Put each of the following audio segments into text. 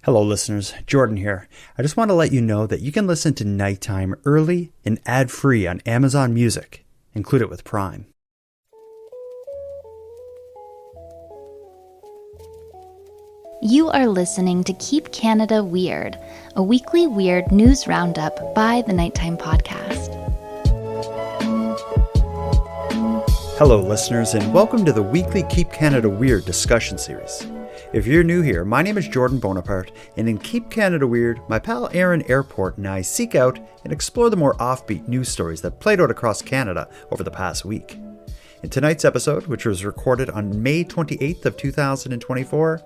Hello, listeners. Jordan here. I just want to let you know that you can listen to Nighttime early and ad-free on Amazon Music. Include it with Prime. You are listening to Keep Canada Weird, a weekly weird news roundup by the Nighttime Podcast. Hello, listeners, and welcome to the weekly Keep Canada Weird discussion series. If you're new here, my name is Jordan Bonaparte, and in Keep Canada Weird, my pal Aaron Airport and I seek out and explore the more offbeat news stories that played out across Canada over the past week. In tonight's episode, which was recorded on May 28th of 2024,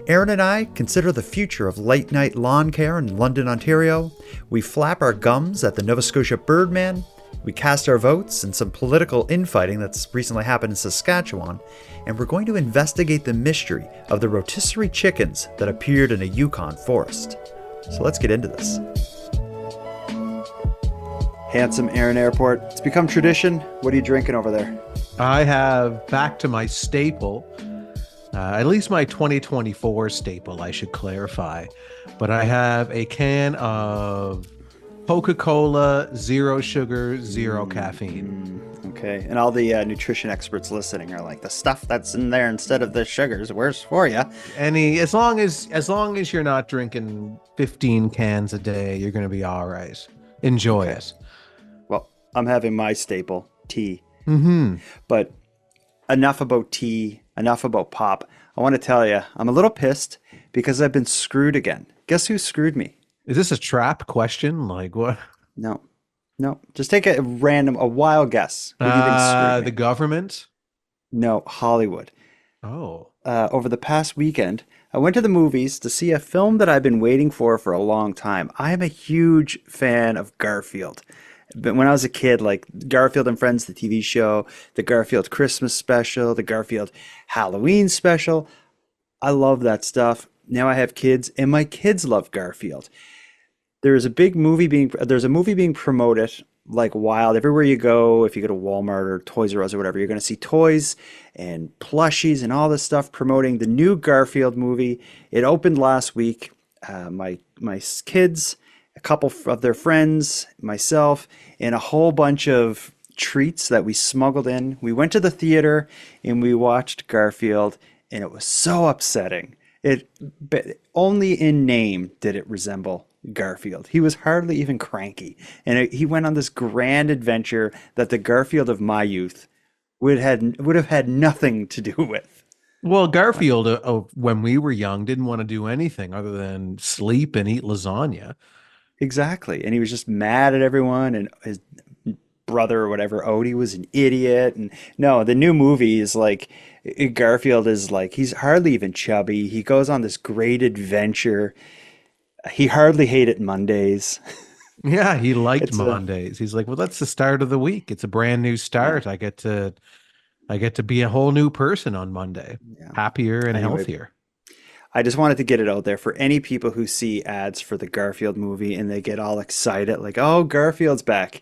Aaron and I consider the future of late night lawn care in London, Ontario, we flap our gums at the Nova Scotia birdman, we cast our votes in some political infighting that's recently happened in Saskatchewan, and we're going to investigate the mystery of the rotisserie chickens that appeared in a Yukon forest. So let's get into this. Handsome Aaron Airport, it's become tradition. What are you drinking over there? I have back to my staple, at least my 2024 staple, I should clarify. But I have a can of Coca-Cola, zero sugar, zero caffeine. Okay, and all the nutrition experts listening are like, the stuff that's in there instead of the sugars, worse for you. As long as you're not drinking 15 cans a day, you're going to be all right. Enjoy it. Well, I'm having my staple, tea. Mm-hmm. But enough about tea, enough about pop. I want to tell you, I'm a little pissed because I've been screwed again. Guess who screwed me? Is this a trap question? Like what? No. Just take a wild guess. Who do you think screwed me? The government? No, Hollywood. Oh. Over the past weekend, I went to the movies to see a film that I've been waiting for a long time. I am a huge fan of Garfield. But when I was a kid, like Garfield and Friends, the TV show, the Garfield Christmas special, the Garfield Halloween special, I love that stuff. Now I have kids, and my kids love Garfield. There's a movie being promoted like wild. Everywhere you go, if you go to Walmart or Toys R Us or whatever, you're going to see toys and plushies and all this stuff promoting the new Garfield movie. It opened last week. My kids, a couple of their friends, myself, and a whole bunch of treats that we smuggled in. We went to the theater and we watched Garfield, and it was so upsetting. Only in name did it resemble Garfield. He was hardly even cranky, and he went on this grand adventure that the Garfield of my youth would have had nothing to do with. Well, Garfield, when we were young, didn't want to do anything other than sleep and eat lasagna. Exactly, and he was just mad at everyone, and his brother or whatever, Odie, was an idiot. And no, the new movie is like, Garfield is like, he's hardly even chubby. He goes on this great adventure. He hardly hated Mondays. Yeah, he liked Mondays. He's like, well, that's the start of the week. It's a brand new start. Yeah. I get to be a whole new person on Monday, happier and healthier. I just wanted to get it out there for any people who see ads for the Garfield movie and they get all excited, like, oh, Garfield's back.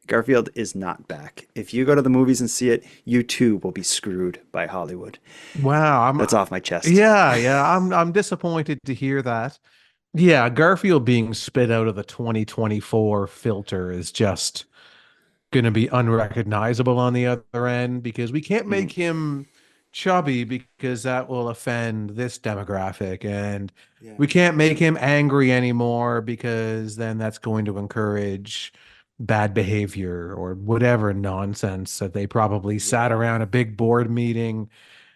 Garfield is not back. If you go to the movies and see it, you too will be screwed by Hollywood. Wow, that's off my chest. Yeah. I'm disappointed to hear that. Yeah, Garfield being spit out of the 2024 filter is just going to be unrecognizable on the other end, because we can't make him chubby because that will offend this demographic, and we can't make him angry anymore because then that's going to encourage bad behavior or whatever nonsense that they probably sat around a big board meeting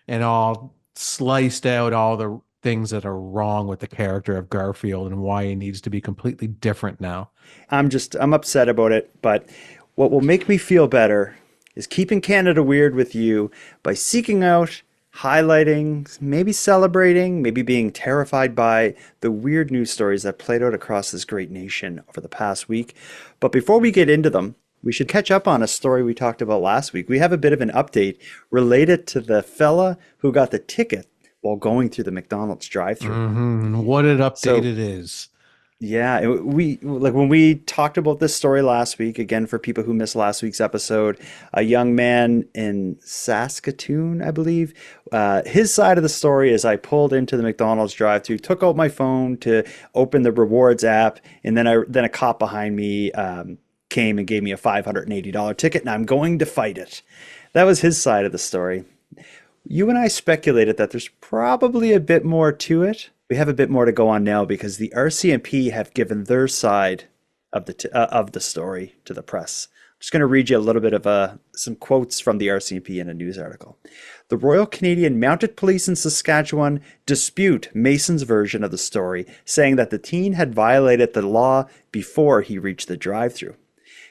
and all sliced out all the things that are wrong with the character of Garfield and why he needs to be completely different now. I'm upset about it, but what will make me feel better is keeping Canada weird with you by seeking out, highlighting, maybe celebrating, maybe being terrified by the weird news stories that played out across this great nation over the past week. But before we get into them, we should catch up on a story we talked about last week. We have a bit of an update related to the fella who got the ticket while going through the McDonald's drive-thru. What an update it is. Yeah, we like when we talked about this story last week, again for people who missed last week's episode, a young man in Saskatoon, I believe, his side of the story is I pulled into the McDonald's drive-thru, took out my phone to open the rewards app, and then a cop behind me came and gave me a $580 ticket, and I'm going to fight it. That was his side of the story. You and I speculated that there's probably a bit more to it. We have a bit more to go on now because the RCMP have given their side of the story to the press. I'm just going to read you a little bit of some quotes from the RCMP in a news article. The Royal Canadian Mounted Police in Saskatchewan dispute Mason's version of the story, saying that the teen had violated the law before he reached the drive-thru.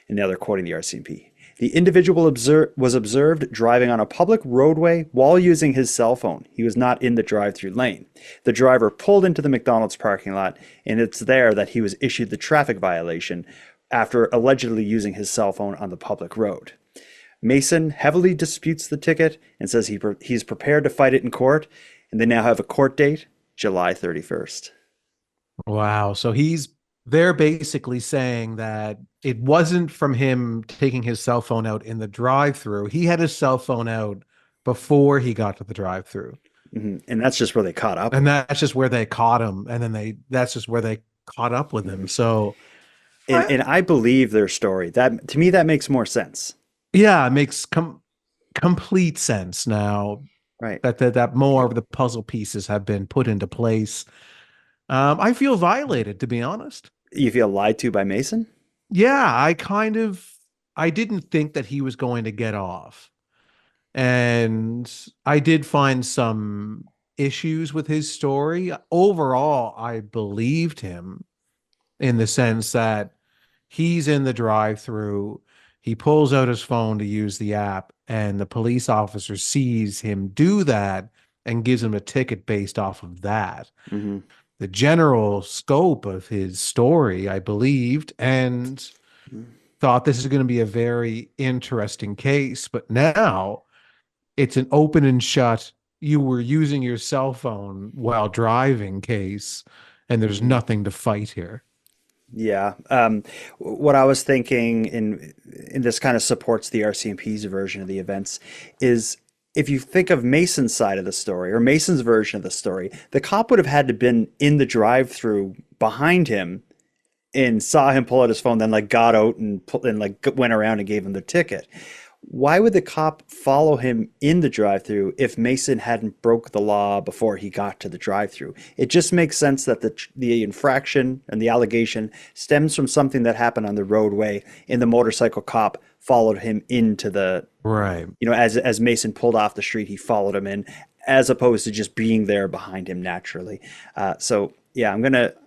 And now they're quoting the RCMP. The individual was observed driving on a public roadway while using his cell phone. He was not in the drive-thru lane. The driver pulled into the McDonald's parking lot, and it's there that he was issued the traffic violation after allegedly using his cell phone on the public road. Mason heavily disputes the ticket and says he's prepared to fight it in court, and they now have a court date, July 31st. Wow. So they're basically saying that it wasn't from him taking his cell phone out in the drive-through. He had his cell phone out before he got to the drive-through. Mm-hmm. And that's just where they caught up. And that's just where they caught him. And then that's just where they caught up with him. So and I believe their story. That to me, that makes more sense. yeah, it makes complete sense now. Right. That more of the puzzle pieces have been put into place. I feel violated, to be honest. You feel lied to by Mason? Yeah, I didn't think that he was going to get off. And I did find some issues with his story. Overall, I believed him in the sense that he's in the drive-through, he pulls out his phone to use the app, and the police officer sees him do that and gives him a ticket based off of that. Mm-hmm. The general scope of his story, I believed, and thought this is going to be a very interesting case. But now it's an open and shut, you were using your cell phone while driving case, and there's nothing to fight here. Yeah. What I was thinking, and this kind of supports the RCMP's version of the events, is if you think of Mason's side of the story or Mason's version of the story, the cop would have had to been in the drive-through behind him and saw him pull out his phone, then like got out and went around and gave him the ticket. Why would the cop follow him in the drive-through if Mason hadn't broke the law before he got to the drive-through? It just makes sense that the infraction and the allegation stems from something that happened on the roadway, and the motorcycle cop followed him into the Right. as Mason pulled off the street, he followed him in, as opposed to just being there behind him naturally. So yeah,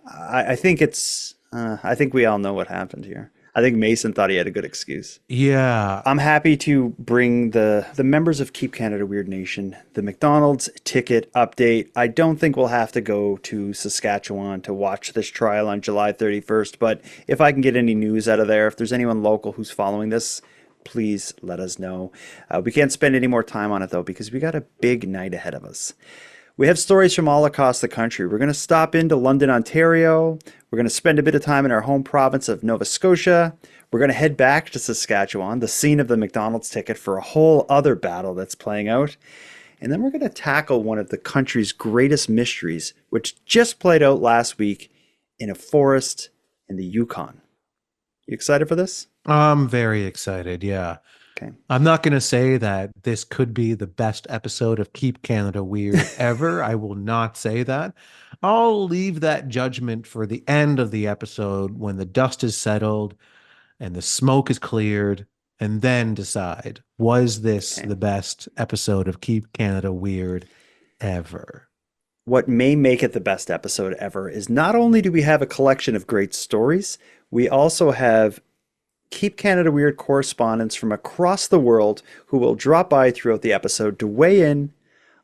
I think I think we all know what happened here. I think Mason thought he had a good excuse. Yeah. I'm happy to bring the members of Keep Canada Weird Nation the McDonald's ticket update. I don't think we'll have to go to Saskatchewan to watch this trial on July 31st, but if I can get any news out of there, if there's anyone local who's following this, please let us know. We can't spend any more time on it, though, because we got a big night ahead of us. We have stories from all across the country. We're going to stop into London, Ontario. We're going to spend a bit of time in our home province of Nova Scotia. We're going to head back to Saskatchewan, the scene of the McDonald's ticket, for a whole other battle that's playing out. And then we're going to tackle one of the country's greatest mysteries, which just played out last week in a forest in the Yukon. You excited for this? I'm very excited. Yeah. Okay. I'm not going to say that this could be the best episode of Keep Canada Weird ever. I will not say that. I'll leave that judgment for the end of the episode when the dust is settled and the smoke is cleared, and then decide, was this the best episode of Keep Canada Weird ever? What may make it the best episode ever is not only do we have a collection of great stories, we also have Keep Canada Weird correspondents from across the world who will drop by throughout the episode to weigh in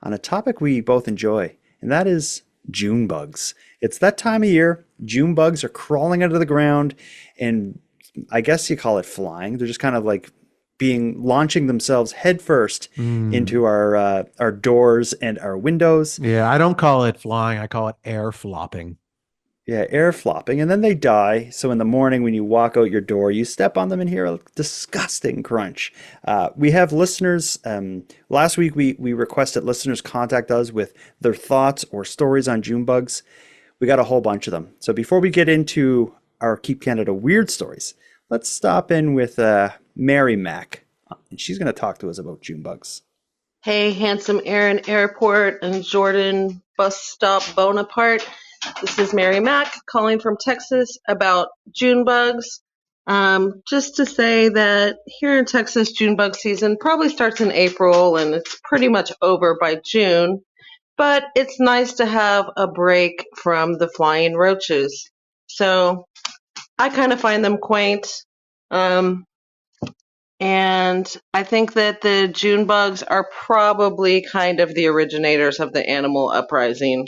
on a topic we both enjoy, and that is June bugs. It's that time of year. June bugs are crawling under the ground, and I guess you call it flying. They're just kind of like launching themselves headfirst into our doors and our windows. Yeah, I don't call it flying. I call it air flopping. Yeah, air flopping, and then they die. So in the morning, when you walk out your door, you step on them and hear a disgusting crunch. We have listeners. Last week, we requested listeners contact us with their thoughts or stories on June bugs. We got a whole bunch of them. So before we get into our Keep Canada weird stories, let's stop in with Mary Mack, and she's going to talk to us about June bugs. Hey, handsome Aaron Airport and Jordan bus stop Bonaparte. This is Mary Mack calling from Texas about June bugs. Just to say that here in Texas, June bug season probably starts in April and it's pretty much over by June. But it's nice to have a break from the flying roaches. So I kind of find them quaint. Um, and I think that the June bugs are probably kind of the originators of the animal uprising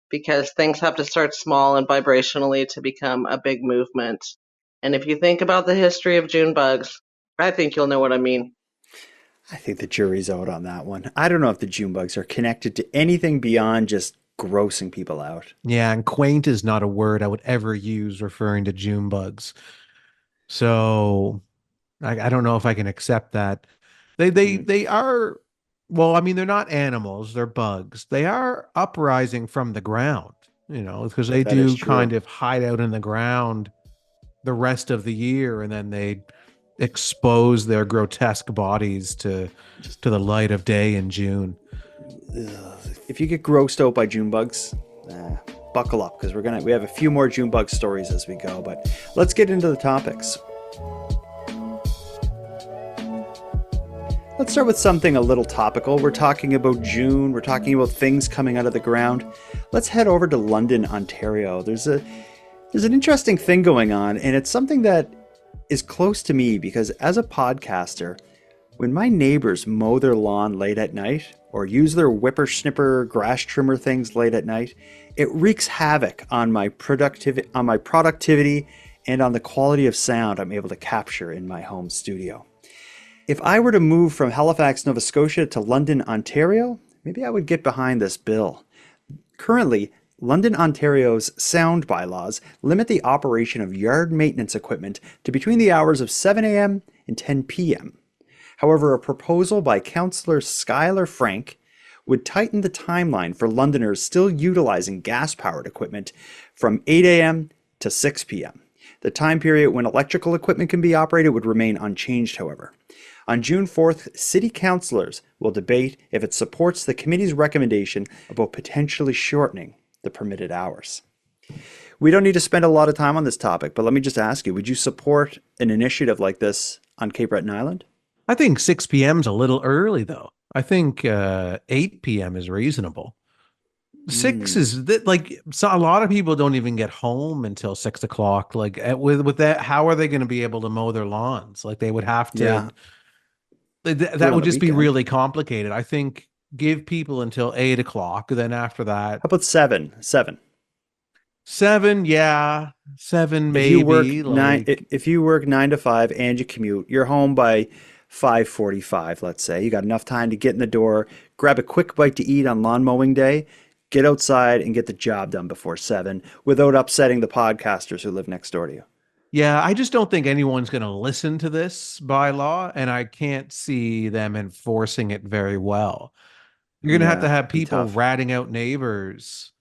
because things have to start small and vibrationally to become a big movement. And if you think about the history of June bugs, I think you'll know what I mean. I think the jury's out on that one. I don't know if the June bugs are connected to anything beyond just grossing people out. Yeah, and quaint is not a word I would ever use referring to June bugs. So I don't know if I can accept that. Mm, They are, well, I mean, they're not animals, they're bugs. They are uprising from the ground, because they that is do true. kind of hide out in the ground the rest of the year, and then they expose their grotesque bodies Just to the light of day in June. if you get grossed out by June bugs, buckle up because we have a few more June bug stories as we go. But let's get into the topics. Let's start with something a little topical. We're talking about June. We're talking about things coming out of the ground. Let's head over to London, Ontario. There's an interesting thing going on, and it's something that is close to me because as a podcaster, when my neighbors mow their lawn late at night or use their whippersnipper grass trimmer things late at night, it wreaks havoc on my productivity and on the quality of sound I'm able to capture in my home studio. If I were to move from Halifax, Nova Scotia to London, Ontario, maybe I would get behind this bill. Currently, London, Ontario's sound bylaws limit the operation of yard maintenance equipment to between the hours of 7 a.m. and 10 p.m. However, a proposal by Councillor Schuyler Frank would tighten the timeline for Londoners still utilizing gas-powered equipment from 8 a.m. to 6 p.m. The time period when electrical equipment can be operated would remain unchanged, however. On June 4th, City Councillors will debate if it supports the committee's recommendation about potentially shortening the permitted hours. We don't need to spend a lot of time on this topic, but let me just ask you, would you support an initiative like this on Cape Breton Island? I think 6 p.m. is a little early, though. I think 8 p.m. is reasonable. Six Mm, is that like so a lot of people don't even get home until 6 o'clock. Like with that, how are they going to be able to mow their lawns? Like they would have to. yeah, do it That on would the just be weekend. really complicated. I think give people until 8 o'clock. Then after that, How about 7? 7. 7, yeah, 7 If you work maybe. nine, Like if you work 9 to 5 and you commute, you're home by 5:45. Let's say you got enough time to get in the door, grab a quick bite to eat on lawn mowing day, get outside and get the job done before 7 without upsetting the podcasters who live next door to you. yeah, I just don't think anyone's going to listen to this by law, and I can't see them enforcing it very well. You're going to Yeah, have be people tough. ratting out neighbors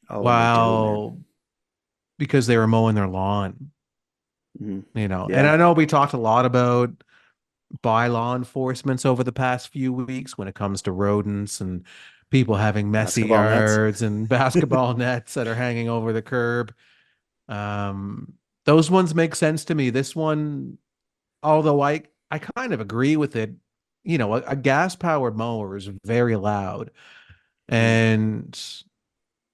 Oh, and they do, man. while because they were mowing their lawn, Hmm. And Yeah, I know we talked a lot about bylaw enforcements over the past few weeks when it comes to rodents and people having messy basketball nets. yards and basketball nets that are hanging over the curb. Um, those ones make sense to me. This one, although I kind of agree with it, a gas powered mower is very loud Mm. and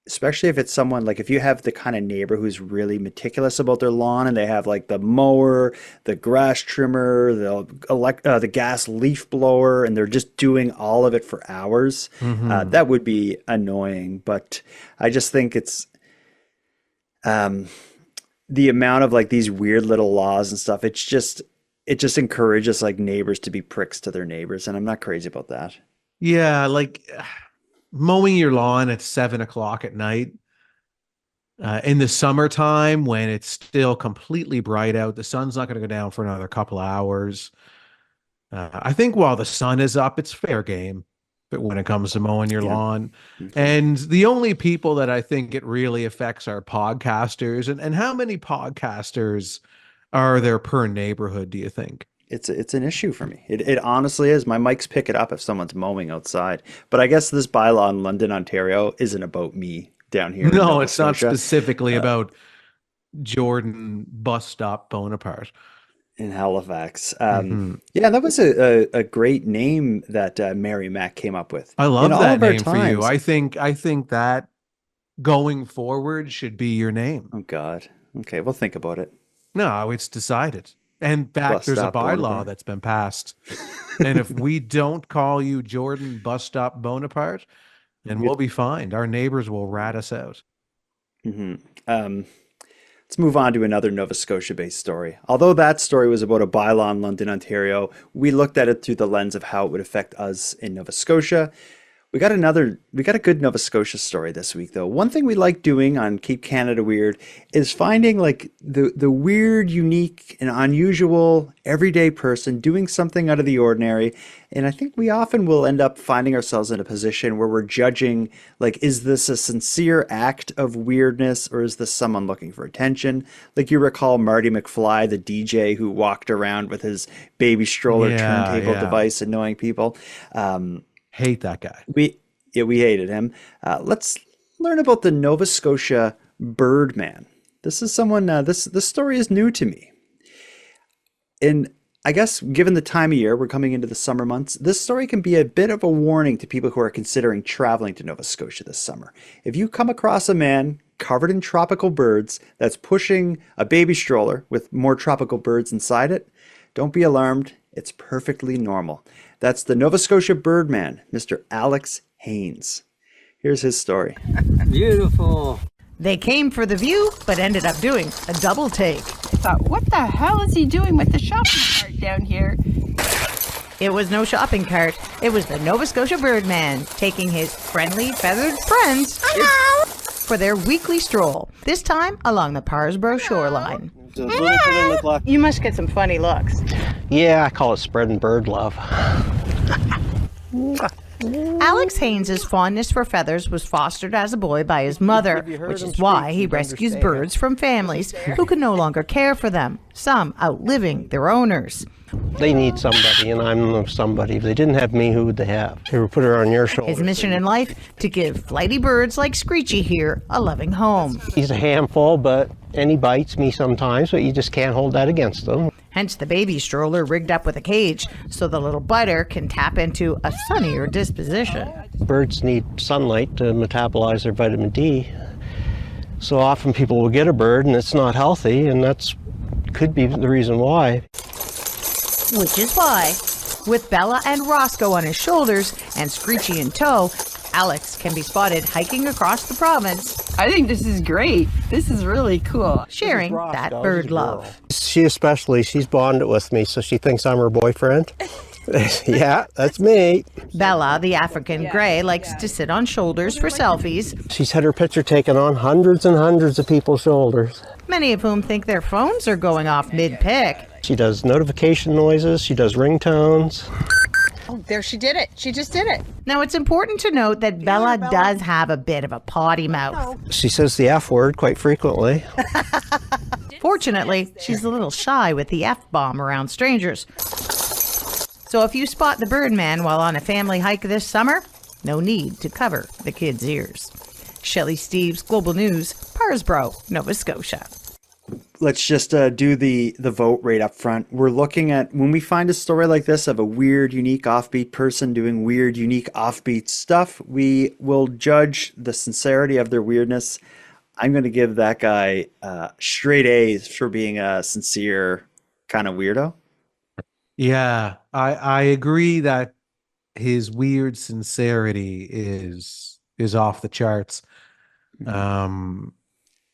Especially if it's someone like if you have the kind of neighbor who's really meticulous about their lawn and they have like the mower, the grass trimmer, the gas leaf blower, and they're just doing all of it for hours, mhm. that would be annoying. But I just think it's um, the amount of like these weird little laws and stuff. It just encourages like neighbors to be pricks to their neighbors, and I'm not crazy about that. Yeah, like mowing your lawn at 7 o'clock at night. In the summertime, when it's still completely bright out, the sun's not going to go down for another couple of hours. I think while the sun is up, it's fair game. But when it comes to mowing your Yeah. lawn, Okay. and the only people that I think it really affects are podcasters. And how many podcasters are there per neighborhood, do you think? It's an issue for me. It honestly is. My mics pick it up if someone's mowing outside. But I guess this bylaw in London, Ontario, isn't about me down here in No, Nova it's not Scotia. specifically about Jordan bus stop Bonaparte. In Halifax. Hmm. Yeah, that was a great name that Mary Mac came up with. I In love all that of our name for you. times. I think that going forward should be your name. Oh God. Okay, we'll think about it. No, it's decided. In fact, Bus there's a stop bylaw Bonaparte. that's been passed. And if we don't call you Jordan Bus Stop Bonaparte, then we'll be fined. Our neighbors will rat us out. Hmm. Um, let's move on to another Nova Scotia-based story. Although that story was about a bylaw in London, Ontario, we looked at it through the lens of how it would affect us in Nova Scotia. We got a good Nova Scotia story this week though. One thing we like doing on Keep Canada Weird is finding like the weird, unique, and unusual everyday person doing something out of the ordinary. And I think we often will end up finding ourselves in a position where we're judging like, is this a sincere act of weirdness or is this someone looking for attention? Like you recall Marty McFly, the DJ who walked around with his baby stroller Yeah, turntable yeah. device annoying people. Hate that guy. We hated him. Let's learn about the Nova Scotia birdman. This is someone. This story is new to me, and I guess given the time of year we're coming into the summer months, this story can be a bit of a warning to people who are considering traveling to Nova Scotia this summer. If you come across a man covered in tropical birds that's pushing a baby stroller with more tropical birds inside it, don't be alarmed. It's perfectly normal. That's the Nova Scotia birdman, Mr. Alex Haynes. Here's his story. Beautiful. They came for the view, but ended up doing a double take. I thought, what the hell is he doing with the shopping cart down here? It was no shopping cart. It was the Nova Scotia birdman taking his friendly feathered friends for their weekly stroll, this time along the Parsboro shoreline. You must get some funny looks. Yeah, I call it spreading bird love. Alex Haynes' fondness for feathers was fostered as a boy by his mother, which is why he rescues birds from families who can no longer care for them, some outliving their owners. They need somebody, and I'm somebody. If they didn't have me, who would they have? They would put her on your shoulder. His mission in life, to give flighty birds like Screechy here a loving home. He's a handful, and he bites me sometimes, but you just can't hold that against him. Hence the baby stroller rigged up with a cage so the little biter can tap into a sunnier disposition. Birds need sunlight to metabolize their vitamin D. So often people will get a bird and it's not healthy, and that's could be the reason why. Which is why, with Bella and Roscoe on his shoulders and Screechy in tow, Alex can be spotted hiking across the province, I think this is great. This is really cool. sharing that bird love. She especially, she's bonded with me, so she thinks I'm her boyfriend. Yeah, that's me. Bella, the African grey, likes to sit on shoulders for selfies, She's had her picture taken on hundreds and hundreds of people's shoulders. many of whom think their phones are going off mid-pick. She does notification noises, she does ringtones. Oh, there she did it. She just did it. Now, it's important to note that Bella does have a bit of a potty mouth. She says the F word quite frequently. Fortunately, she's a little shy with the F-bomb around strangers. So if you spot the birdman while on a family hike this summer, no need to cover the kids' ears. Shelley Steeves, Global News, Parsboro, Nova Scotia. Let's just do the vote right up front. We're looking at when we find a story like this of a weird, unique, offbeat person doing weird, unique, offbeat stuff, we will judge the sincerity of their weirdness. I'm going to give that guy straight A's for being a sincere kind of weirdo. Yeah, I agree that his weird sincerity is off the charts. And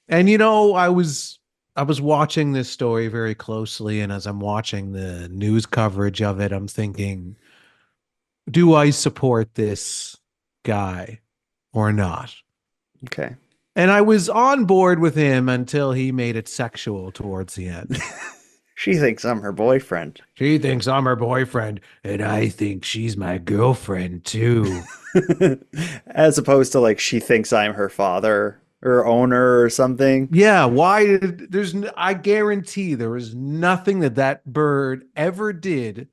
I was watching this story very closely, and as I'm watching the news coverage of it, I'm thinking, do I support this guy or not? Okay. And I was on board with him until he made it sexual towards the end. She thinks I'm her boyfriend. She thinks I'm her boyfriend, and I think she's my girlfriend too. As opposed to like she thinks I'm her father or owner or something. Yeah, why did I guarantee there was nothing that that bird ever did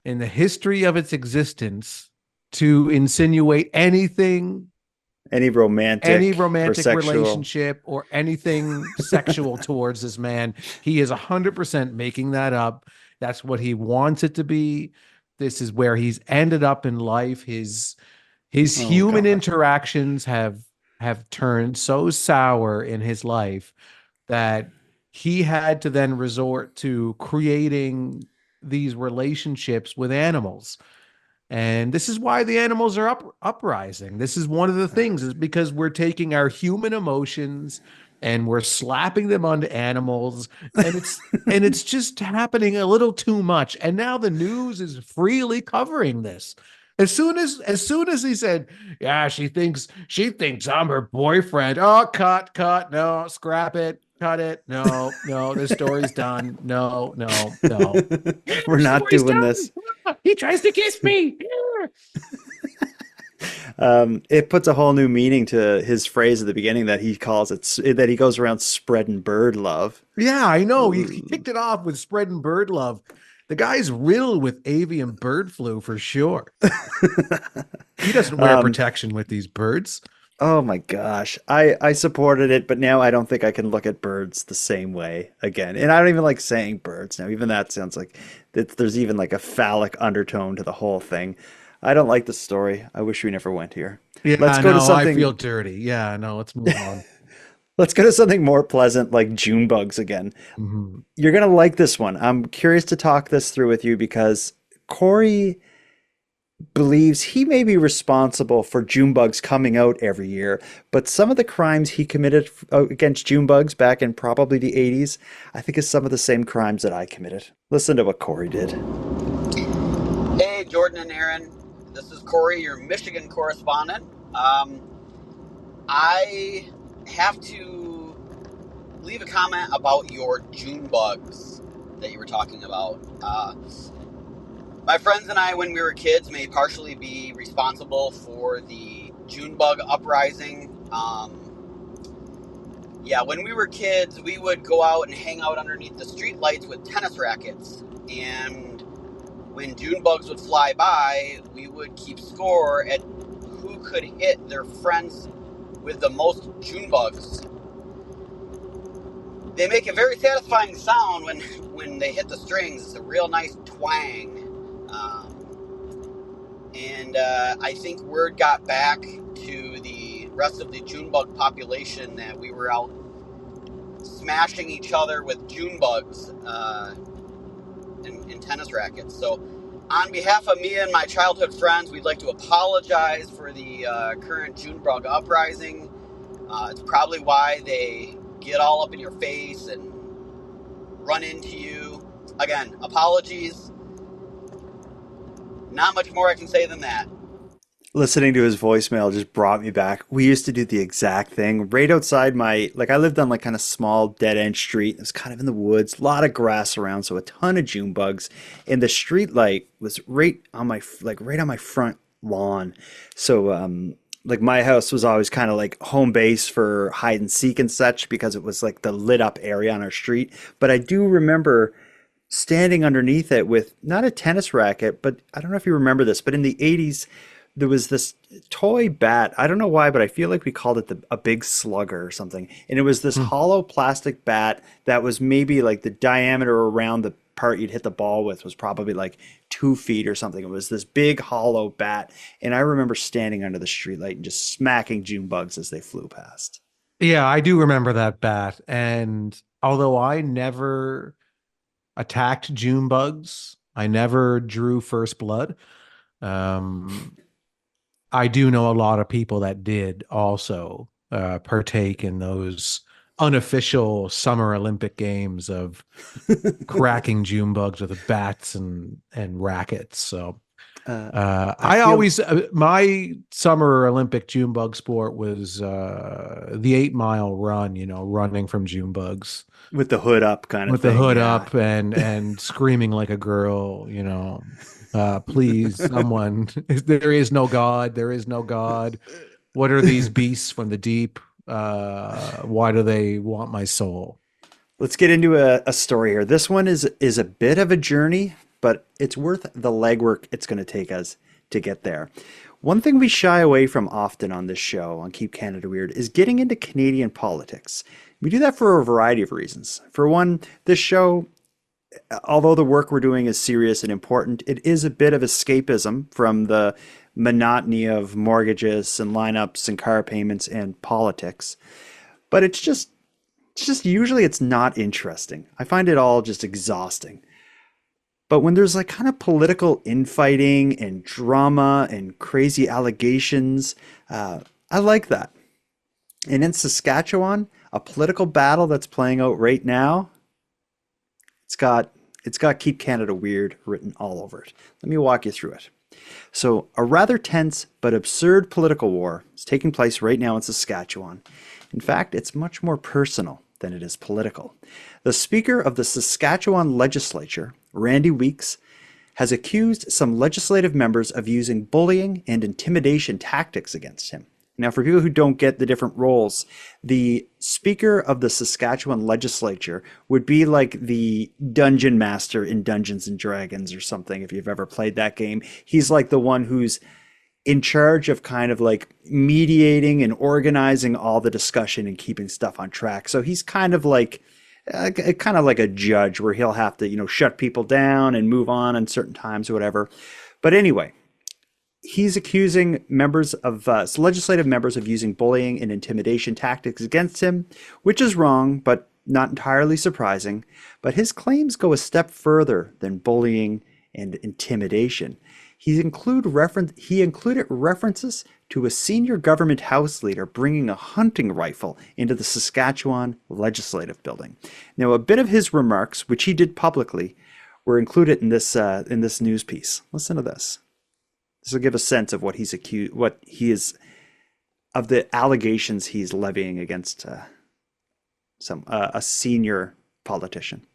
in the history of its existence to insinuate Any any romantic or romantic sexual. relationship or anything sexual towards this man. He is 100% making that up. That's what he wants it to be. This is where he's ended up in life. His Oh human God. interactions have turned so sour in his life that he had to then resort to creating these relationships with animals. And this is why the animals are uprising. This is one of the things, is because we're taking our human emotions and we're slapping them onto animals, and it's just happening a little too much. And now the news is freely covering this. As soon as he said, "Yeah, she thinks I'm her boyfriend." Oh, cut, no, scrap it, cut it. No, no, this story's done. No, no, no. We're not Story's doing done. this. He tries to kiss me. It puts a whole new meaning to his phrase at the beginning that he calls it that he goes around spreading bird love. Yeah, I know. He kicked it off with spreading bird love. The guy's riddled with avian bird flu for sure. He doesn't wear Um, protection with these birds. oh my gosh. I supported it, but now I don't think I can look at birds the same way again. And I don't even like saying birds now. Even that sounds like there's even like a phallic undertone to the whole thing. I don't like the story. I wish we never went here. Let's Yeah, go to no, I feel something dirty. Yeah, no, let's move on. let's go to something more pleasant like June bugs again. Mhm. You're gonna like this one. I'm curious to talk this through with you because Corey believes he may be responsible for June bugs coming out every year, but some of the crimes he committed against June bugs back in probably the 80s, I think is some of the same crimes that I committed. Listen to what Corey did. Hey, Jordan and Aaron. This is Corey, your Michigan correspondent. I have to leave a comment about your June bugs that you were talking about. My friends and I, when we were kids, may partially be responsible for the June bug uprising. Yeah, when we were kids, we would go out and hang out underneath the street lights with tennis rackets. And when June bugs would fly by, we would keep score at who could hit their friends with the most June bugs. They make a very satisfying sound when they hit the strings. It's a real nice twang. And I think word got back to the rest of the June bug population that we were out smashing each other with June bugs in tennis rackets. So on behalf of me and my childhood friends, we'd like to apologize for the current June bug uprising. It's probably why they get all up in your face and run into you. Again, apologies. Not much more I can say than that. Listening to his voicemail just brought me back. We used to do the exact thing right outside like I lived on like kind of small dead end street. It was kind of in the woods, a lot of grass around, so a ton of June bugs. And the street light was right on my front lawn. So like my house was always kind of like home base for hide and seek and such because it was like the lit up area on our street. But I do remember standing underneath it with not a tennis racket, but I don't know if you remember this, but in the 80s, there was this toy bat. I don't know why, but I feel like we called it a big slugger or something. And it was this hollow plastic bat that was maybe like the diameter around the part you'd hit the ball with was probably like 2 feet or something. It was this big hollow bat. And I remember standing under the streetlight and just smacking June bugs as they flew past. Yeah, I do remember that bat. And although I never attacked June bugs, I never drew first blood. Um, I do know a lot of people that did also partake in those unofficial Summer Olympic Games of cracking June bugs with bats and rackets. So I always my summer Olympic June bug sport was the 8 mile run. Running from June bugs with the hood up kind of with thing. the hood yeah. up and screaming like a girl. Please, someone. There is no God. There is no God. What are these beasts from the deep? Why do they want my soul? Let's get into a story here. This one is a bit of a journey, but it's worth the legwork it's going to take us to get there. One thing we shy away from often on this show, on Keep Canada Weird, is getting into Canadian politics. We do that for a variety of reasons. For one, this show, although the work we're doing is serious and important, it is a bit of escapism from the monotony of mortgages and lineups and car payments and politics. But it's just usually it's not interesting. I find it all just exhausting. But when there's like kind of political infighting and drama and crazy allegations, I like that. And in Saskatchewan, a political battle that's playing out right now, it's got Keep Canada Weird written all over it. Let me walk you through it. So a rather tense but absurd political war is taking place right now in Saskatchewan. In fact, it's much more personal than it is political. The Speaker of the Saskatchewan Legislature, Randy Weeks, has accused some legislative members of using bullying and intimidation tactics against him. Now, for people who don't get the different roles, the Speaker of the Saskatchewan Legislature would be like the dungeon master in Dungeons and Dragons or something, if you've ever played that game. He's like the one who's in charge of kind of like mediating and organizing all the discussion and keeping stuff on track. So he's kind of like a judge where he'll have to, shut people down and move on in certain times or whatever. But anyway, he's accusing legislative members of using bullying and intimidation tactics against him, which is wrong, but not entirely surprising. But his claims go a step further than bullying and intimidation. He included references to a senior government House leader bringing a hunting rifle into the Saskatchewan Legislative Building. Now, a bit of his remarks, which he did publicly, were included in this news piece. Listen to this. This will give a sense of of the allegations he's levying against a senior politician.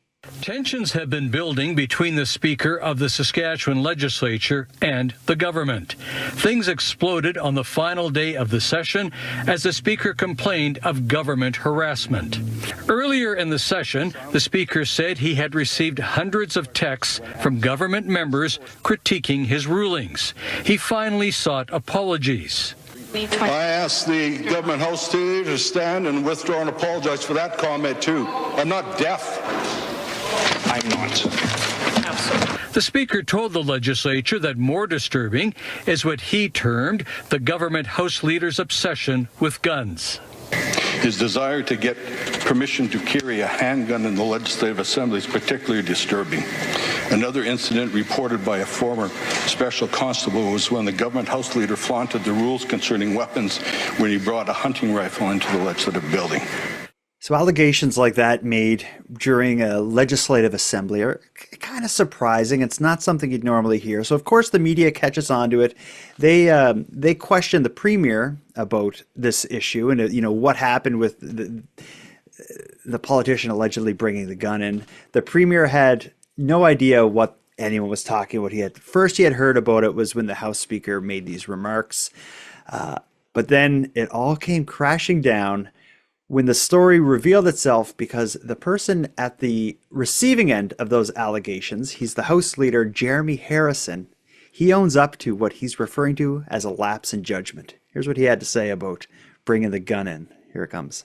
Tensions have been building between the Speaker of the Saskatchewan Legislature and the government. Things exploded on the final day of the session as the Speaker complained of government harassment. Earlier in the session, the Speaker said he had received hundreds of texts from government members critiquing his rulings. He finally sought apologies. I asked the government House leader to stand and withdraw and apologize for that comment too. I'm not deaf. I'm not. The Speaker told the legislature that more disturbing is what he termed the government House leader's obsession with guns. His desire to get permission to carry a handgun in the Legislative Assembly is particularly disturbing. Another incident reported by a former special constable was when the government House leader flaunted the rules concerning weapons when he brought a hunting rifle into the Legislative Building. So allegations like that made during a legislative assembly are kind of surprising. It's not something you'd normally hear. So of course the media catches on to it. They question the premier about this issue and what happened with the politician allegedly bringing the gun in. The premier had no idea what anyone was talking about. First he had heard about it was when the House Speaker made these remarks. But then it all came crashing down when the story revealed itself, because the person at the receiving end of those allegations, he's the House Leader, Jeremy Harrison, he owns up to what he's referring to as a lapse in judgment. Here's what he had to say about bringing the gun in. Here it comes.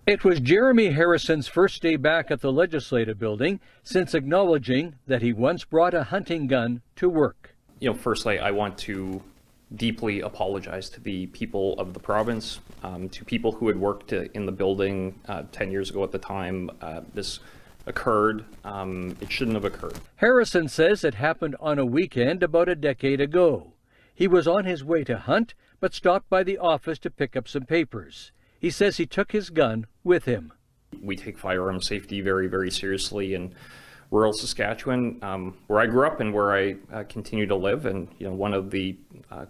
It was Jeremy Harrison's first day back at the Legislative Building since acknowledging that he once brought a hunting gun to work. Firstly, I want to deeply apologize to the people of the province, to people who had worked in the building 10 years ago at the time this occurred. It shouldn't have occurred. Harrison says it happened on a weekend about a decade ago. He was on his way to hunt, but stopped by the office to pick up some papers. He says he took his gun with him. We take firearm safety very, very seriously, and rural Saskatchewan, where I grew up and where I continue to live. And one of the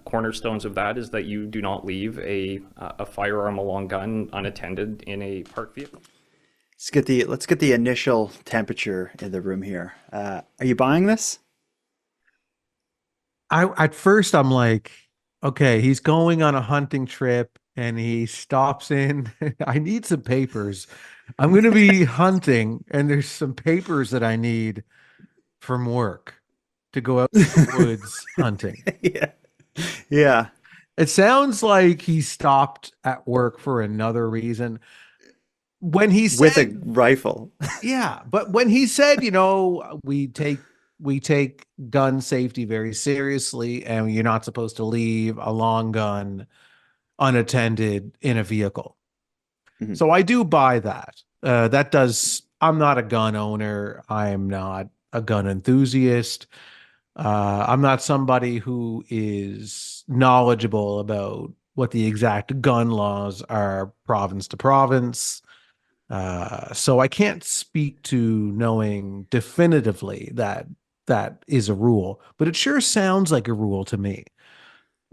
cornerstones of that is that you do not leave a firearm, a long gun, unattended in a parked vehicle. Let's get the initial temperature in the room here. Are you buying this? At first I'm like, okay, he's going on a hunting trip and he stops in. I need some papers. I'm going to be hunting and there's some papers that I need from work to go out in the woods hunting. Yeah. Yeah. It sounds like he stopped at work for another reason. When he said, with a rifle. Yeah, but when he said, we take gun safety very seriously and you're not supposed to leave a long gun unattended in a vehicle. Mm-hmm. So I do buy that. I'm not a gun owner. I'm not a gun enthusiast. I'm not somebody who is knowledgeable about what the exact gun laws are province to province. So I can't speak to knowing definitively that is a rule, but it sure sounds like a rule to me.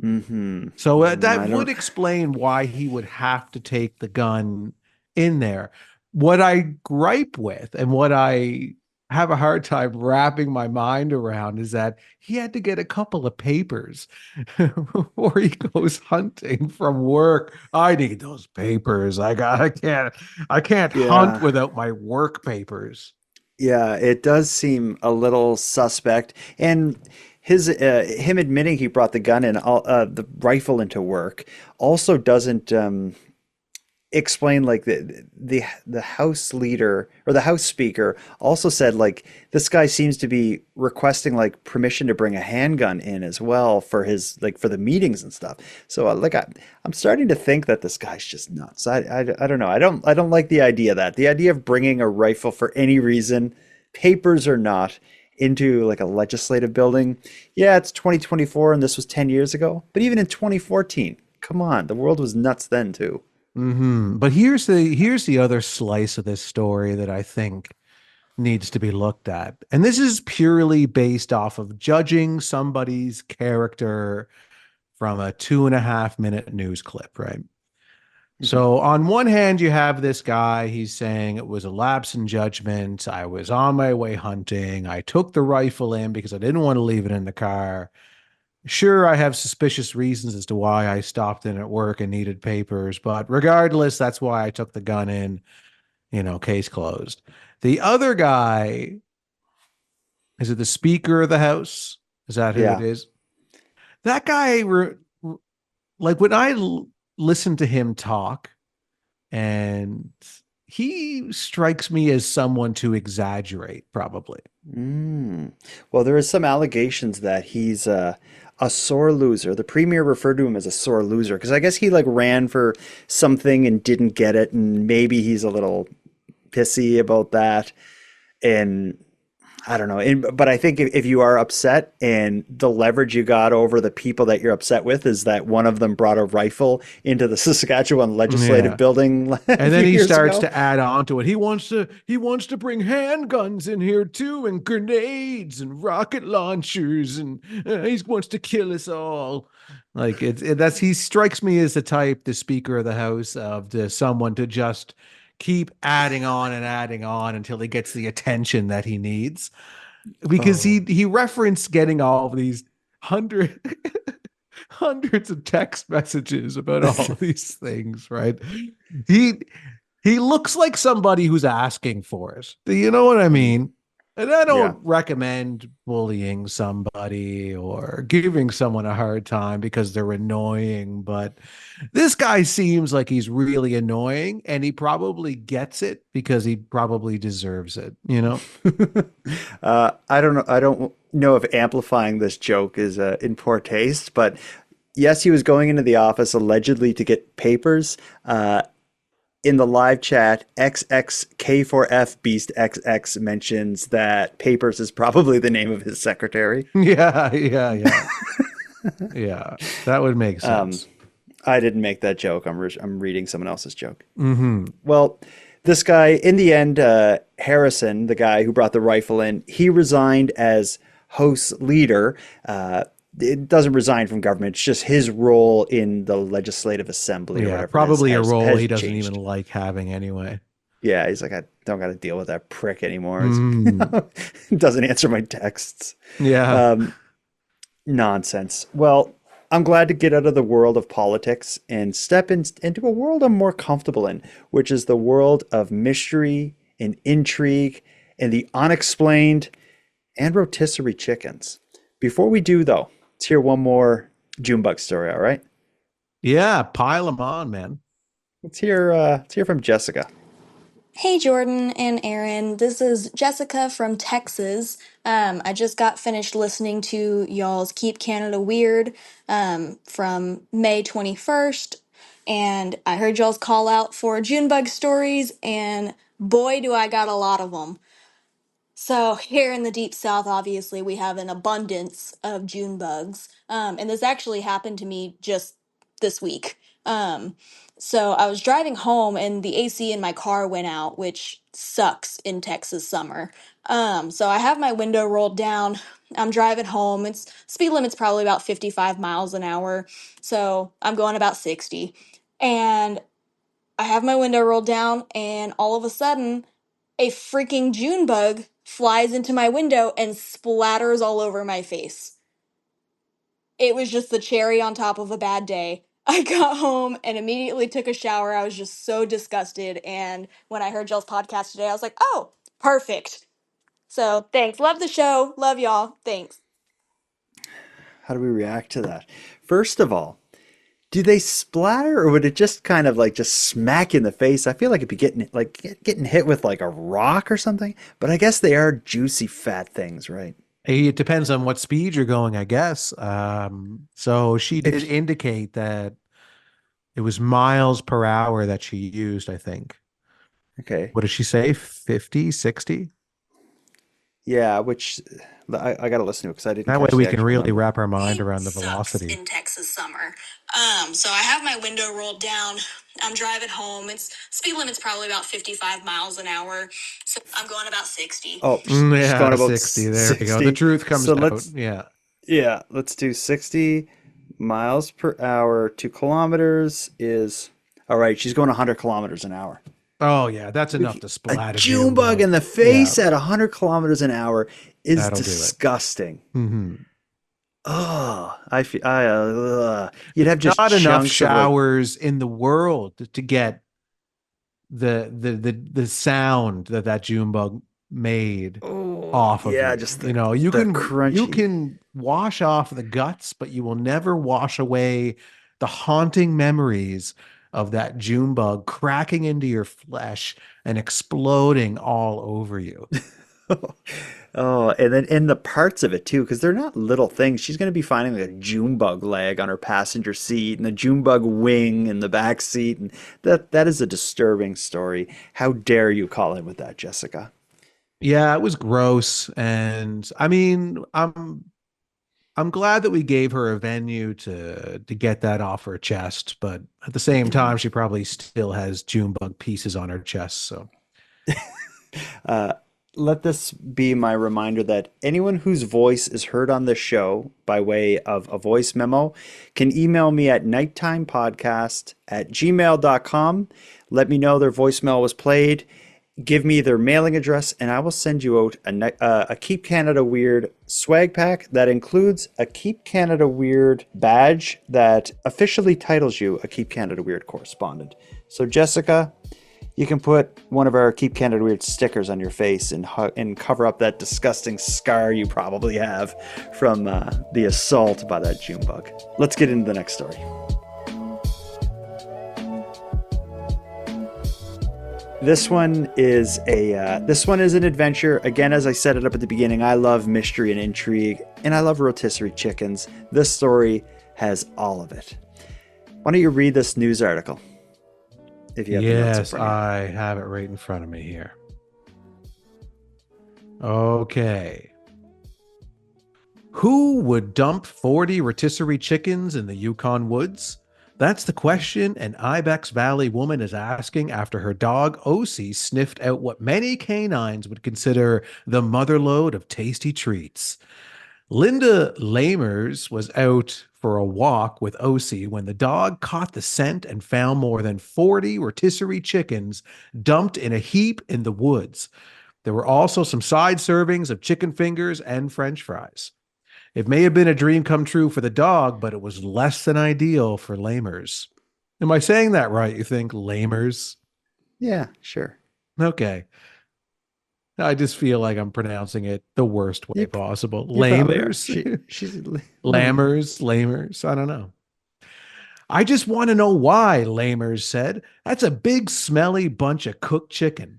Mm-hmm. So that would explain why he would have to take the gun in there. What I gripe with and what I have a hard time wrapping my mind around is that he had to get a couple of papers before he goes hunting from work. I need those papers. I can't hunt without my work papers. Yeah, it does seem a little suspect. And him admitting he brought the gun in, the rifle into work, also doesn't explain, like, the House leader or the House Speaker also said, like, this guy seems to be requesting, like, permission to bring a handgun in as well for his, like, for the meetings and stuff. So I'm starting to think that this guy's just nuts. I don't know. I don't like the idea of bringing a rifle for any reason, papers or not, into like a legislative building. Yeah, it's 2024 and this was 10 years ago, but even in 2014, come on, the world was nuts then too. Mm-hmm. But here's the other slice of this story that I think needs to be looked at. And this is purely based off of judging somebody's character from a 2.5-minute news clip, right? Mm-hmm. So on one hand, you have this guy, he's saying it was a lapse in judgment. I was on my way hunting. I took the rifle in because I didn't want to leave it in the car. Sure, I have suspicious reasons as to why I stopped in at work and needed papers, but regardless, that's why I took the gun in, case closed. The other guy, is it the Speaker of the House? Is that who it is? That guy, like when I listen to him talk, and he strikes me as someone to exaggerate, probably. Well, there is some allegations that he's a sore loser. The premier referred to him as a sore loser because I guess he like ran for something and didn't get it, and maybe he's a little pissy about that. And I don't know. But I think if you are upset and the leverage you got over the people that you're upset with is that one of them brought a rifle into the Saskatchewan legislative building, and then he starts to add on to it. He wants to bring handguns in here too, and grenades and rocket launchers, and he wants to kill us all. Like he strikes me as the type, the Speaker of the House, of someone to just keep adding on until he gets the attention that he needs, because he referenced getting all of these hundreds of text messages about all of these things, right? He looks like somebody who's asking for it. Do you know what I mean? And I don't recommend bullying somebody or giving someone a hard time because they're annoying, but this guy seems like he's really annoying, and he probably gets it because he probably deserves it, I don't know if amplifying this joke is in poor taste, but yes, he was going into the office allegedly to get papers. In the live chat, XXK4F Beast XX mentions that Papers is probably the name of his secretary. Yeah. Yeah, that would make sense. I didn't make that joke. I'm reading someone else's joke. Mm-hmm. Well, This guy, in the end, Harrison, the guy who brought the rifle in, he resigned as House leader. It doesn't resign from government. It's just his role in the Legislative Assembly or Yeah, whatever it is probably a role has he doesn't changed. even like having anyway. Yeah, he's like, I don't got to deal with that prick anymore. Mm. Doesn't answer my texts. Yeah. Nonsense. Well, I'm glad to get out of the world of politics and step into a world I'm more comfortable in, which is the world of mystery and intrigue and the unexplained and rotisserie chickens. Before we do, though, let's hear one more Junebug story, all right? Yeah, pile them on, man. Let's hear from Jessica. Hey Jordan and Aaron, this is Jessica from Texas. I just got finished listening to y'all's Keep Canada Weird from May 21st, and I heard y'all's call out for Junebug stories, and boy, do I got a lot of them. So here in the deep south, obviously, we have an abundance of June bugs. And this actually happened to me just this week. So I was driving home and the AC in my car went out, which sucks in Texas summer. So I have my window rolled down. I'm driving home. It's speed limit's probably about 55 miles an hour. So I'm going about 60. And I have my window rolled down and all of a sudden a freaking June bug flies into my window and splatters all over my face. It was just the cherry on top of a bad day. I got home and immediately took a shower. I was just so disgusted. And when I heard y'all's podcast today, I was like, oh, perfect. So thanks. Love the show. Love y'all. Thanks. How do we react to that? First of all, do they splatter or would it just kind of like just smack you in the face? I feel like it'd be getting hit with like a rock or something, but I guess they are juicy fat things, right? It depends on what speed you're going, I guess. So she did indicate that it was miles per hour that she used, I think. Okay. What did she say? 50, 60? Yeah, which I got to listen to it because I didn't. That way catch the we can actual really number. wrap our mind around the velocity. In Texas summer. So I have my window rolled down. I'm driving home. It's speed limit's probably about 55 miles an hour. So I'm going about 60. Oh, she's going Yeah, about 60. There we go. The truth comes So out. Yeah. let's do 60 miles per hour. 2 kilometers is all right. She's going 100 kilometers an hour. Oh, yeah. That's enough to splatter. A June bug in the face at 100 kilometers an hour is That'll disgusting. Mm-hmm. Oh, you'd have just not enough chunks showers in the world to get the sound that June bug made off of yeah, you. just you know, you can crunchy. wash off the guts, but you will never wash away the haunting memories of that June bug cracking into your flesh and exploding all over you. Oh, and then in the parts of it too, because they're not little things. She's going to be finding like a June bug leg on her passenger seat and a June bug wing in the back seat, and that is a disturbing story. How dare you call in with that, Jessica? Yeah, it was gross, and I mean, I'm glad that we gave her a venue to get that off her chest, but at the same time, she probably still has June bug pieces on her chest. So. Let this be my reminder that anyone whose voice is heard on this show by way of a voice memo can email me at nighttimepodcast@gmail.com. Let me know their voicemail was played. Give me their mailing address, and I will send you out a Keep Canada Weird swag pack that includes a Keep Canada Weird badge that officially titles you a Keep Canada Weird correspondent. So, Jessica, you can put one of our Keep Canada Weird stickers on your face and cover up that disgusting scar you probably have from the assault by that June bug. Let's get into the next story. This one is an adventure. Again, as I set it up at the beginning, I love mystery and intrigue, and I love rotisserie chickens. This story has all of it. Why don't you read this news article? If you have the notes in Yes, front of you. I have it right in front of me here. Okay. Who would dump 40 rotisserie chickens in the Yukon woods? That's the question an Ibex Valley woman is asking after her dog Osie sniffed out what many canines would consider the motherlode of tasty treats. Linda Lamers was out for a walk with Osie when the dog caught the scent and found more than 40 rotisserie chickens dumped in a heap in the woods. There were also some side servings of chicken fingers and French fries. It may have been a dream come true for the dog, but it was less than ideal for Lamers. Am I saying that right, you think, Lamers? Yeah, sure. Okay. I just feel like I'm pronouncing it the worst way possible. You probably are. Lamers? She's Lamers. I don't know. I just want to know why, Lamers said. That's a big, smelly bunch of cooked chicken.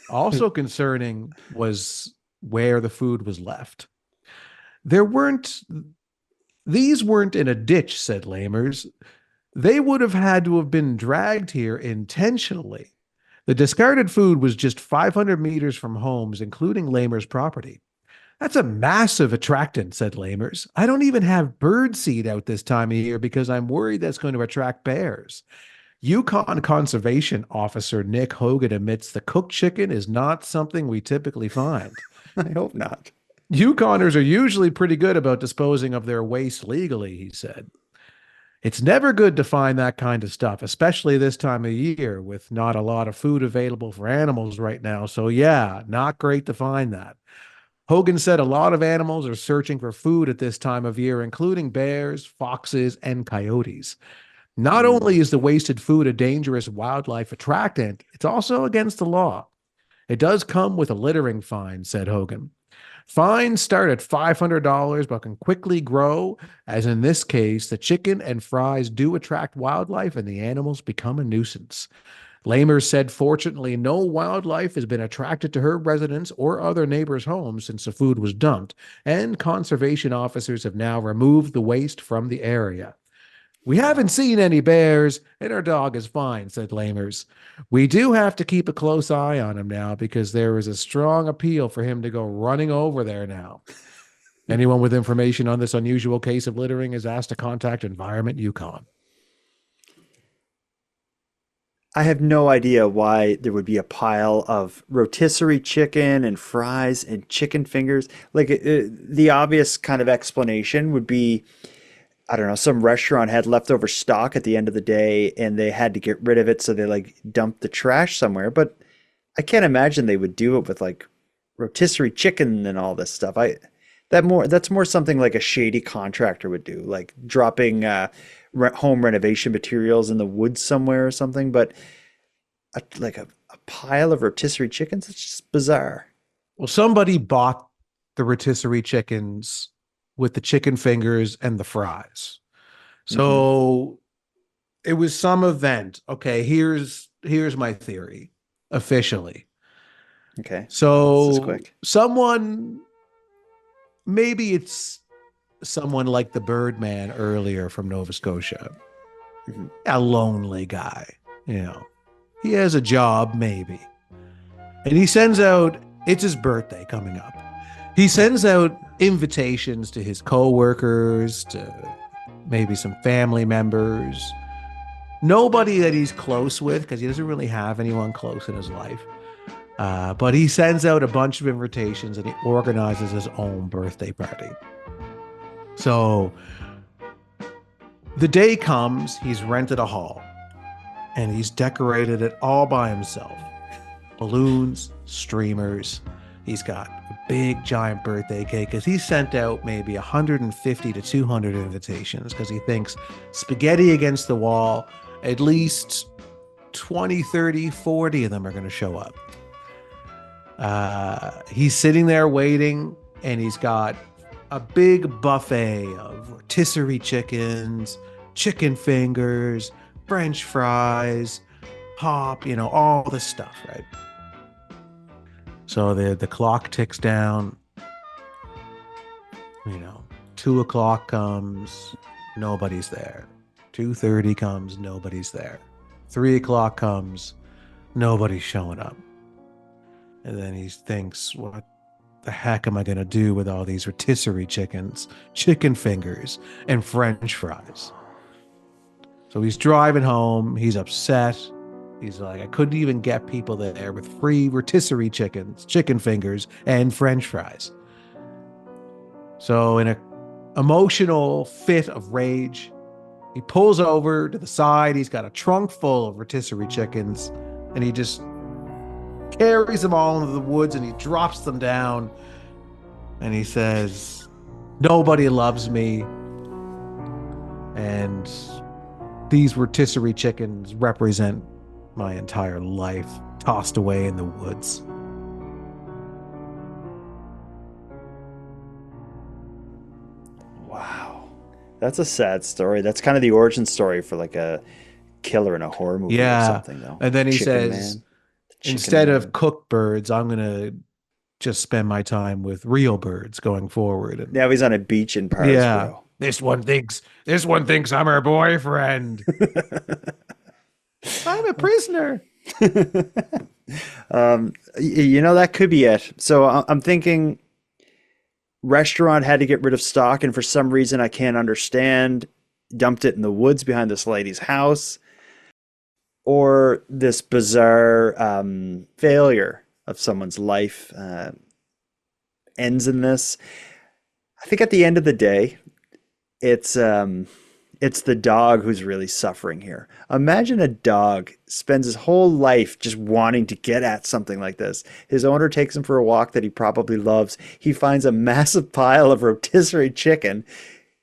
Also concerning was where the food was left. These weren't in a ditch, said Lamers. They would have had to have been dragged here intentionally. The discarded food was just 500 meters from homes, including Lamers' property. That's a massive attractant, said Lamers. I don't even have bird seed out this time of year because I'm worried that's going to attract bears. Yukon Conservation Officer Nick Hogan admits the cooked chicken is not something we typically find. I hope not. Yukoners are usually pretty good about disposing of their waste legally, he said. It's never good to find that kind of stuff, especially this time of year with not a lot of food available for animals right now. So yeah, not great to find that. Hogan said a lot of animals are searching for food at this time of year, including bears, foxes, and coyotes. Not only is the wasted food a dangerous wildlife attractant, it's also against the law. It does come with a littering fine, said Hogan. Fines start at $500 but can quickly grow, as in this case, the chicken and fries do attract wildlife and the animals become a nuisance. Lamers said fortunately no wildlife has been attracted to her residence or other neighbors' homes since the food was dumped, and conservation officers have now removed the waste from the area. We haven't seen any bears, and our dog is fine, said Lamers. We do have to keep a close eye on him now because there is a strong appeal for him to go running over there now. Anyone with information on this unusual case of littering is asked to contact Environment Yukon. I have no idea why there would be a pile of rotisserie chicken and fries and chicken fingers. Like the obvious kind of explanation would be, I don't know, some restaurant had leftover stock at the end of the day and they had to get rid of it, so they like dumped the trash somewhere. But I can't imagine they would do it with like rotisserie chicken and all this stuff. That's more something like a shady contractor would do, like dropping home renovation materials in the woods somewhere or something. But like a pile of rotisserie chickens, it's just bizarre. Well, somebody bought the rotisserie chickens with the chicken fingers and the fries. So it was some event. Okay, here's my theory officially. Okay. So this is quick. Maybe it's someone like the Birdman earlier from Nova Scotia. A lonely guy, you know. He has a job, maybe. And he sends out, it's his birthday coming up. He sends out invitations to his coworkers, to maybe some family members. Nobody that he's close with, because he doesn't really have anyone close in his life. But he sends out a bunch of invitations and he organizes his own birthday party. So the day comes, he's rented a hall and he's decorated it all by himself. Balloons, streamers. He's got a big giant birthday cake because he sent out maybe 150 to 200 invitations because he thinks spaghetti against the wall, at least 20, 30, 40 of them are going to show up. He's sitting there waiting and he's got a big buffet of rotisserie chickens, chicken fingers, French fries, pop, all the stuff, right? So the clock ticks down, 2 o'clock comes, nobody's there. 2:30 comes, nobody's there. 3 o'clock comes, nobody's showing up. And then he thinks, what the heck am I going to do with all these rotisserie chickens, chicken fingers, and French fries? So he's driving home. He's upset. He's like, I couldn't even get people there with free rotisserie chicken fingers, and French fries. So in an emotional fit of rage, he pulls over to the side. He's got a trunk full of rotisserie chickens, and he just carries them all into the woods, and he drops them down. And he says, nobody loves me. And these rotisserie chickens represent my entire life, tossed away in the woods. Wow. That's a sad story. That's kind of the origin story for like a killer in a horror movie or something, though. And then he Chicken says, Man. instead Man. of cooked birds, I'm going to just spend my time with real birds going forward. And now he's on a beach in Parsbro. Yeah. This one thinks I'm her boyfriend. I'm a prisoner. That could be it. So I'm thinking restaurant had to get rid of stock, and for some reason I can't understand, dumped it in the woods behind this lady's house, or this bizarre failure of someone's life ends in this. I think at the end of the day, it's the dog who's really suffering here. Imagine a dog spends his whole life just wanting to get at something like this. His owner takes him for a walk that he probably loves. He finds a massive pile of rotisserie chicken.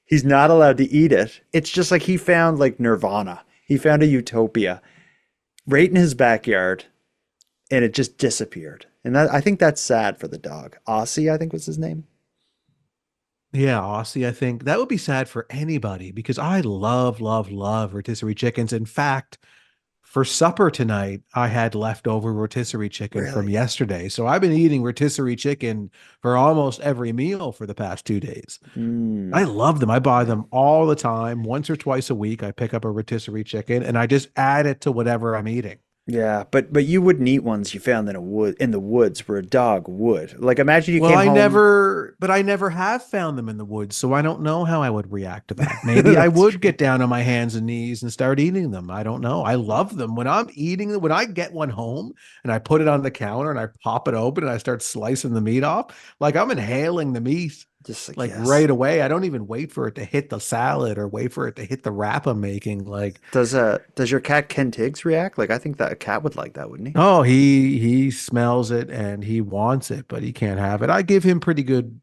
He's not allowed to eat it. It's just like he found like nirvana. He found a utopia right in his backyard, and it just disappeared. And I think that's sad for the dog. Aussie, I think was his name. Yeah, Aussie, I think that would be sad for anybody because I love rotisserie chickens. In fact, for supper tonight, I had leftover rotisserie chicken from yesterday. So I've been eating rotisserie chicken for almost every meal for the past 2 days. I love them. I buy them all the time. Once or twice a week, I pick up a rotisserie chicken and I just add it to whatever I'm eating. Yeah, but you wouldn't eat ones you found in the woods where a dog would. Like imagine you came home. I never have found them in the woods, so I don't know how I would react to that. Maybe I would get down on my hands and knees and start eating them. I don't know. I love them. When I'm eating them, when I get one home and I put it on the counter and I pop it open and I start slicing the meat off, like I'm inhaling the meat. Just like right away. I don't even wait for it to hit the salad or wait for it to hit the wrap I'm making. Like, does your cat Ken Tiggs react? Like, I think that a cat would like that, wouldn't he? Oh, he smells it and he wants it, but he can't have it. I give him pretty good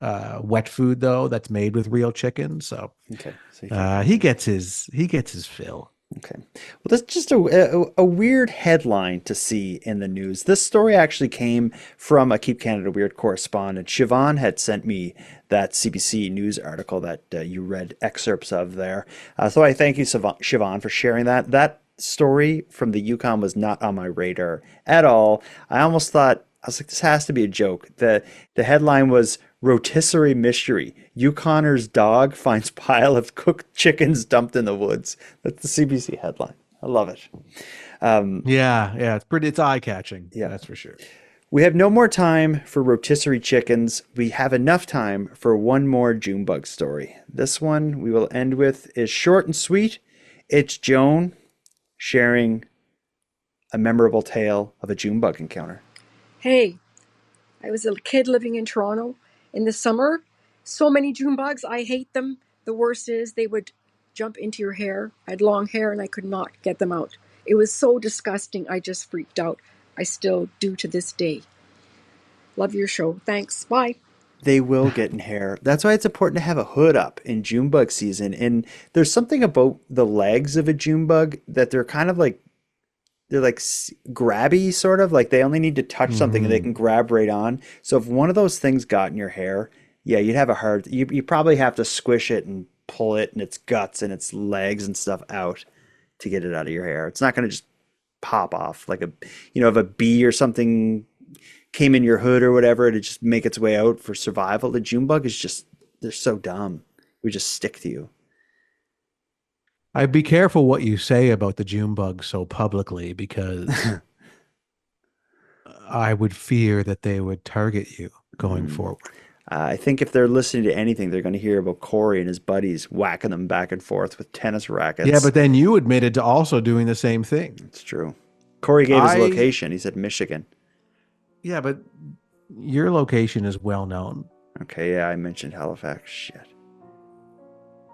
wet food though, that's made with real chicken. So okay, so he gets his fill. Okay. Well, that's just a weird headline to see in the news. This story actually came from a Keep Canada Weird correspondent. Siobhan had sent me that CBC News article that you read excerpts of there. So I thank you, Siobhan, for sharing that. That story from the Yukon was not on my radar at all. I almost thought, I was like, this has to be a joke. The headline was rotisserie mystery. Yukoner's dog finds pile of cooked chickens dumped in the woods. That's the CBC headline. I love it. Yeah, it's eye-catching. Yeah, that's for sure. We have no more time for rotisserie chickens. We have enough time for one more Junebug story. This one we will end with is short and sweet. It's Joan sharing a memorable tale of a Junebug encounter. Hey, I was a kid living in Toronto in the summer. So many June bugs. I hate them. The worst is they would jump into your hair. I had long hair and I could not get them out. It was so disgusting. I just freaked out. I still do to this day. Love your show. Thanks. Bye. They will get in hair. That's why it's important to have a hood up in Junebug season. And there's something about the legs of a Junebug that they're kind of like, they're like grabby, sort of like they only need to touch something and they can grab right on. So if one of those things got in your hair, yeah, you'd have a hard, you probably have to squish it and pull it and its guts and its legs and stuff out to get it out of your hair. It's not going to just pop off like if a bee or something came in your hood or whatever to just make its way out for survival. The Junebug is just, they're so dumb. We just stick to you. I'd be careful what you say about the Junebug so publicly because I would fear that they would target you going forward. I think if they're listening to anything, they're going to hear about Corey and his buddies whacking them back and forth with tennis rackets. Yeah, but then you admitted to also doing the same thing. It's true. Corey gave his location. He said Michigan. Yeah, but your location is well known. Okay, yeah, I mentioned Halifax. Shit.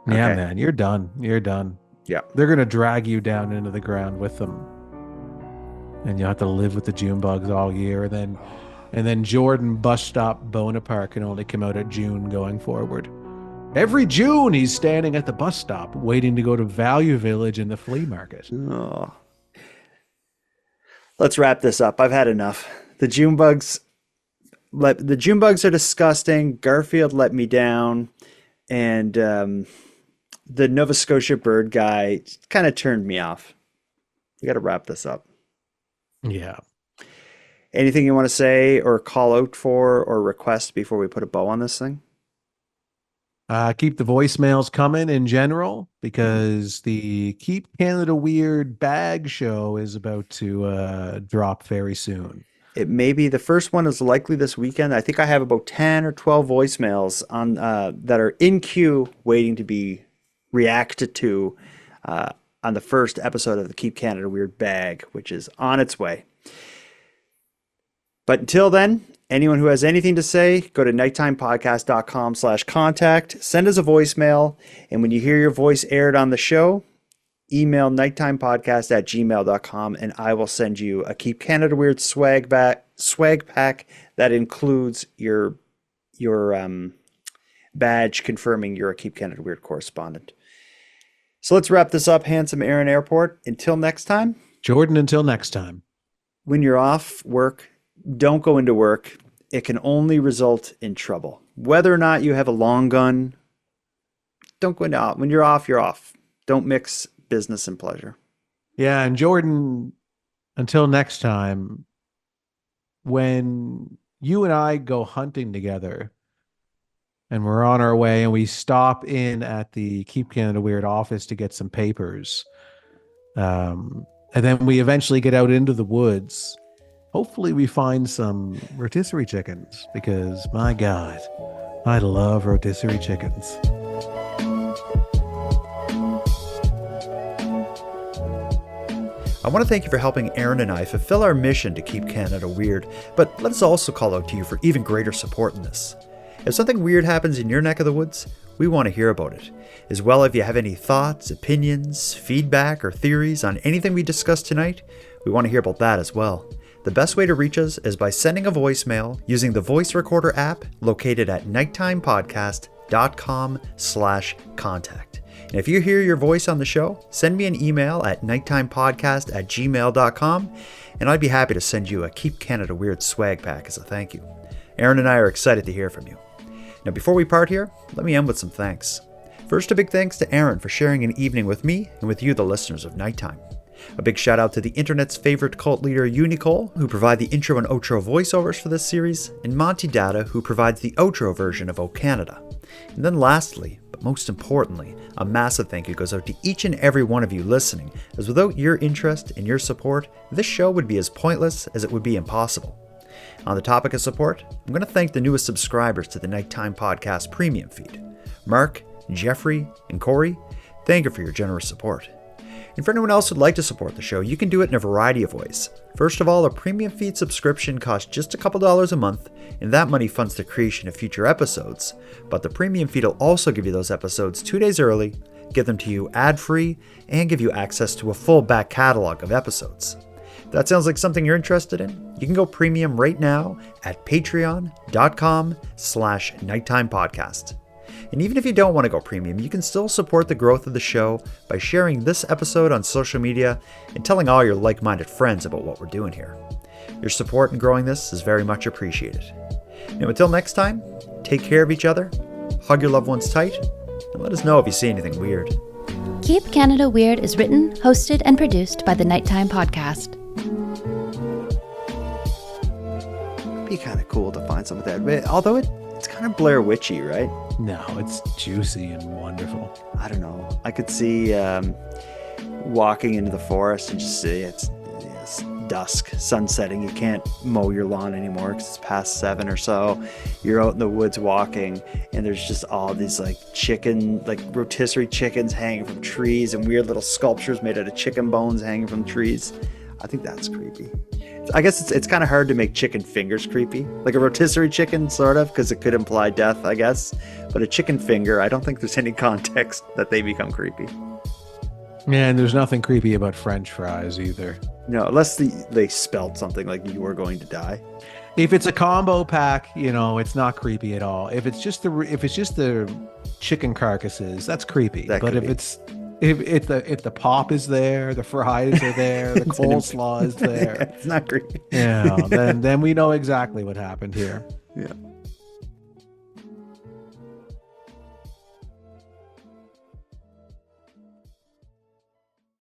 Yeah, Okay. man, you're done. You're done. Yeah. They're going to drag you down into the ground with them. And you'll have to live with the June bugs all year. And then Jordan bus stop Bonaparte can only come out at June going forward. Every June, he's standing at the bus stop waiting to go to Value Village in the flea market. Oh. Let's wrap this up. I've had enough. The June bugs are disgusting. Garfield let me down. And the Nova Scotia bird guy kind of turned me off. We got to wrap this up. Yeah. Anything you want to say or call out for or request before we put a bow on this thing? Keep the voicemails coming in general, because the Keep Canada Weird bag show is about to drop very soon. It may be the first one is likely this weekend. I think I have about 10 or 12 voicemails on that are in queue waiting to be reacted to on the first episode of the Keep Canada Weird bag, which is on its way. But until then, anyone who has anything to say, go to nighttimepodcast.com/contact, send us a voicemail, and when you hear your voice aired on the show, email nighttimepodcast@gmail.com, and I will send you a Keep Canada Weird swag pack that includes your badge confirming you're a Keep Canada Weird correspondent. So let's wrap this up, handsome Aaron Airport. Until next time. Jordan, until next time. When you're off work, don't go into work. It can only result in trouble. Whether or not you have a long gun, don't go into it. When you're off, you're off. Don't mix business and pleasure. Yeah, and Jordan, until next time, when you and I go hunting together and we're on our way and we stop in at the Keep Canada Weird office to get some papers, and then we eventually get out into the woods, hopefully we find some rotisserie chickens, because my God, I love rotisserie chickens. I want to thank you for helping Aaron and I fulfill our mission to keep Canada weird, but let us also call out to you for even greater support in this. If something weird happens in your neck of the woods, we want to hear about it. As well, if you have any thoughts, opinions, feedback, or theories on anything we discussed tonight, we want to hear about that as well. The best way to reach us is by sending a voicemail using the voice recorder app located at nighttimepodcast.com/contact. And if you hear your voice on the show, send me an email at nighttimepodcast@gmail.com, and I'd be happy to send you a Keep Canada Weird swag pack as a thank you. Aaron and I are excited to hear from you. Now, before we part here, let me end with some thanks. First, a big thanks to Aaron for sharing an evening with me and with you, the listeners of Nighttime. A big shout out to the internet's favorite cult leader, Unicole, who provide the intro and outro voiceovers for this series, and Monty Data, who provides the outro version of O Canada. And then lastly, but most importantly, a massive thank you goes out to each and every one of you listening, as without your interest and your support, this show would be as pointless as it would be impossible. On the topic of support, I'm going to thank the newest subscribers to the Nighttime Podcast premium feed. Mark, Jeffrey, and Corey, thank you for your generous support. And for anyone else who'd like to support the show, you can do it in a variety of ways. First of all, a premium feed subscription costs just a couple dollars a month, and that money funds the creation of future episodes. But the premium feed will also give you those episodes 2 days early, give them to you ad-free, and give you access to a full back catalog of episodes. If that sounds like something you're interested in, you can go premium right now at patreon.com/nighttimepodcast. And even if you don't want to go premium, you can still support the growth of the show by sharing this episode on social media and telling all your like-minded friends about what we're doing here. Your support in growing this is very much appreciated. Now, until next time, take care of each other, hug your loved ones tight, and let us know if you see anything weird. Keep Canada Weird is written, hosted, and produced by the Nighttime Podcast. It'd be kind of cool to find some of that, although it's kind of Blair Witchy, right? No, it's juicy and wonderful. I don't know. I could see walking into the forest and just see it's dusk, sun setting. You can't mow your lawn anymore because it's past 7 or so. You're out in the woods walking, and there's just all these like rotisserie chickens hanging from trees, and weird little sculptures made out of chicken bones hanging from trees. I think that's creepy. I guess it's kind of hard to make chicken fingers creepy, like a rotisserie chicken, sort of, because it could imply death, I guess. But a chicken finger, I don't think there's any context that they become creepy. And there's nothing creepy about French fries either. No, unless they spelled something like "you are going to die." If it's a combo pack, it's not creepy at all. If it's just the chicken carcasses, that's creepy. But if the pop is there, the fries are there, the coleslaw is there, it's not creepy. Yeah, then we know exactly what happened here. Yeah.